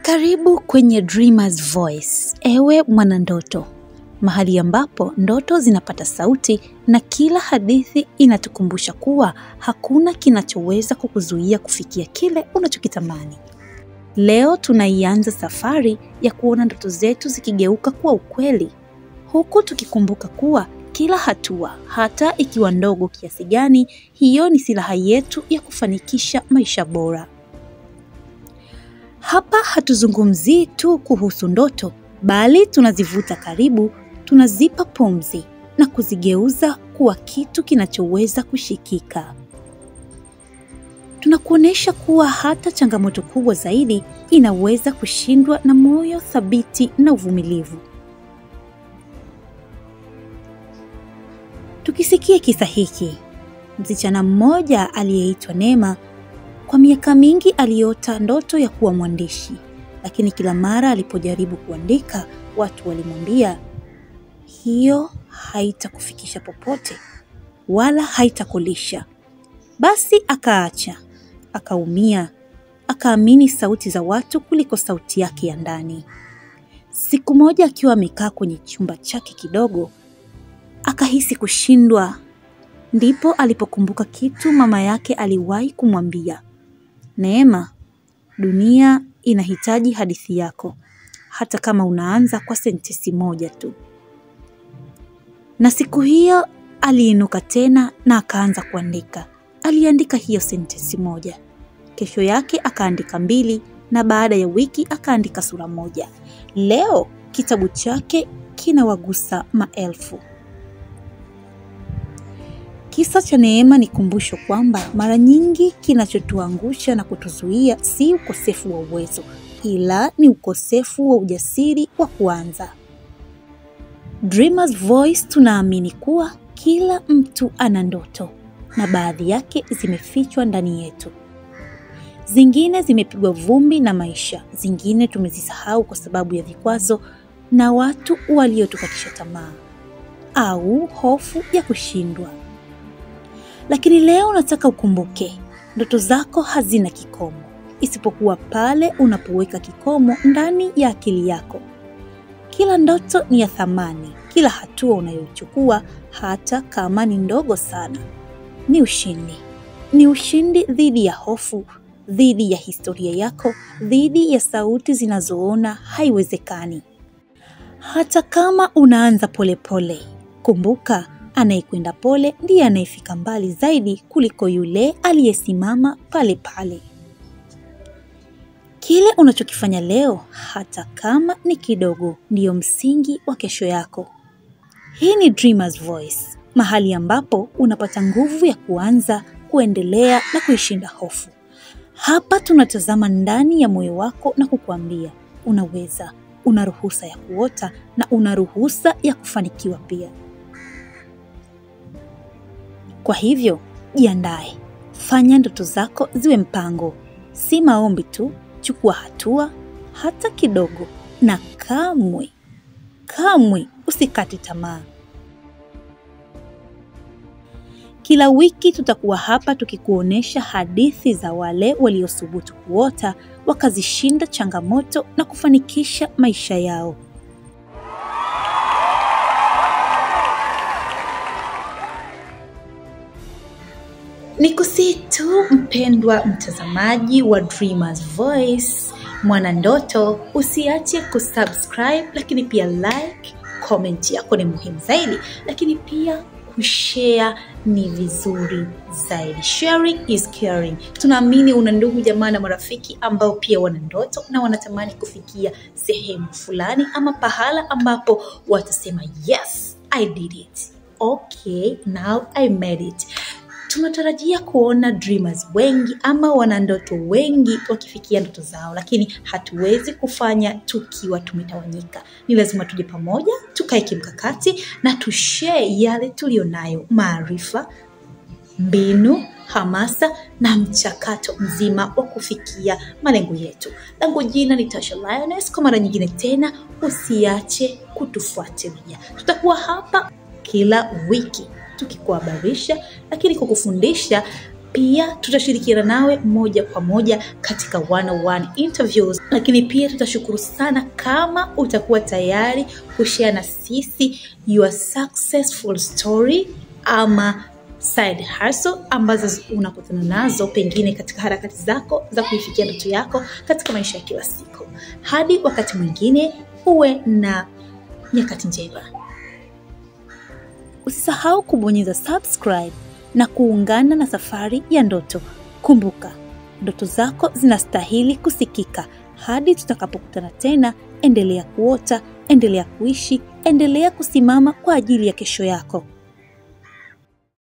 Karibu kwenye Dreamers Voice, ewe mwanandoto. Mahali ambapo ndoto zinapata sauti na kila hadithi inatukumbusha kuwa hakuna kinachoweza kukuzuia kufikia kile unachokitamani. Leo tunaianza safari ya kuona ndoto zetu zikigeuka kuwa ukweli. Huku tukikumbuka kuwa kila hatua, hata ikiwa ndogo kiasi gani, hiyo ni silaha yetu ya kufanikisha maisha bora. Hapa hatuzungumzii tu kuhusu ndoto, bali tunazivuta karibu, tunazipa pumzi na kuzigeuza kuwa kitu kinachoweza kushikika. Tunakuonesha kuwa hata changamoto kubwa zaidi inaweza kushindwa na moyo thabiti na uvumilivu. Tukisikia kisa hiki, msichana mmoja aliyeitwa Neema kwa miaka mingi aliota ndoto ya kuwa mwandishi, lakini kila mara alipojaribu kuandika, watu walimwambia, hiyo haitakufikisha popote wala haitakulisha. Basi akaacha, akaumia, akaamini sauti za watu kuliko sauti yake ya ndani. Siku moja akiwa amekaa kwenye chumba chake kidogo, akahisi kushindwa. Ndipo alipokumbuka kitu mama yake aliwahi kumwambia, Neema, dunia inahitaji hadithi yako, hata kama unaanza kwa sentensi moja tu. Na siku hiyo aliinuka tena na akaanza kuandika. Aliandika hiyo sentensi moja. Kesho yake akaandika 2 na baada ya wiki akaandika sura 1. Leo kitabu chake kinawagusa maelfu. Kisa cha Neema ni kumbusho kwamba mara nyingi kinachotuangusha na kutuzuia si ukosefu wa uwezo, ila ni ukosefu wa ujasiri wa kuanza. Dreamers Voice tunaamini kuwa kila mtu ana ndoto na baadhi yake zimefichwa ndani yetu. Zingine zimepigwa vumbi na maisha, zingine tumezisahau kwa sababu ya vikwazo na watu waliotukatisha tamaa au hofu ya kushindwa. Lakini leo nataka ukumbuke, ndoto zako hazina kikomo, isipokuwa pale unapoweka kikomo ndani ya akili yako. Kila ndoto ni ya thamani, kila hatua unayochukua, hata kama ni ndogo sana, ni ushindi. Ni ushindi dhidi ya hofu, dhidi ya historia yako, dhidi ya sauti zinazoona haiwezekani. Hata kama unaanza polepole, kumbuka, anayekwenda pole ndiye anayefika mbali zaidi kuliko yule aliyesimama pale pale. Kile unachokifanya leo, hata kama ni kidogo, ndiyo msingi wa kesho yako. Hii ni Dreamers Voice, mahali ambapo unapata nguvu ya kuanza, kuendelea na kuishinda hofu. Hapa tunatazama ndani ya moyo wako na kukuambia, unaweza, una ruhusa ya kuota na una ruhusa ya kufanikiwa pia. Kwa hivyo, jiandae. Fanya ndoto zako ziwe mpango, si maombi tu. Chukua hatua hata kidogo na kamwe usikate tamaa. Kila wiki tutakuwa hapa tukikuonesha hadithi za wale waliosubutu kuota, wakazishinda changamoto na kufanikisha maisha yao. Nikusihi tu mpendwa mtazamaji wa Dreamers Voice, mwanandoto, usiache kusubscribe, lakini pia like, comment yako ni muhimu zaidi, lakini pia kushare ni vizuri zaidi. Sharing is caring. Tunaamini una ndugu, jamaa na marafiki ambao pia wana ndoto na wanatamani kufikia sehemu fulani ama pahala ambapo watasema yes, I did it. Okay, now I made it. Tunatarajia kuona dreamers wengi ama wanandoto wengi wakifikia ndoto zao, lakini hatuwezi kufanya tukiwa tumetawanyika. Ni lazima tuje pamoja, tukae kimkakati na tushare yale tulionayo, maarifa, mbinu, hamasa na mchakato mzima wa kufikia malengo yetu. Langu jina ni Tasha Lioness. Kwa mara nyingine tena, usiache kutufuatilia. Tutakuwa hapa kila wiki tukikuhabarisha, lakini kukufundisha Pia tutashirikiana nawe moja kwa moja katika one-on-one interviews. Lakini pia tutashukuru sana kama utakuwa tayari kushare na sisi your successful story ama side hustle ambazo unakutana nazo pengine katika harakati zako za kuifikia ndoto yako katika maisha ya kila siku. Hadi wakati mwingine, uwe na nyakati njema. Usisahau kubonyeza subscribe na kuungana na safari ya ndoto. Kumbuka, ndoto zako zinastahili kusikika. Hadi tutakapokutana tena, endelea kuota, endelea kuishi, endelea kusimama kwa ajili ya kesho yako.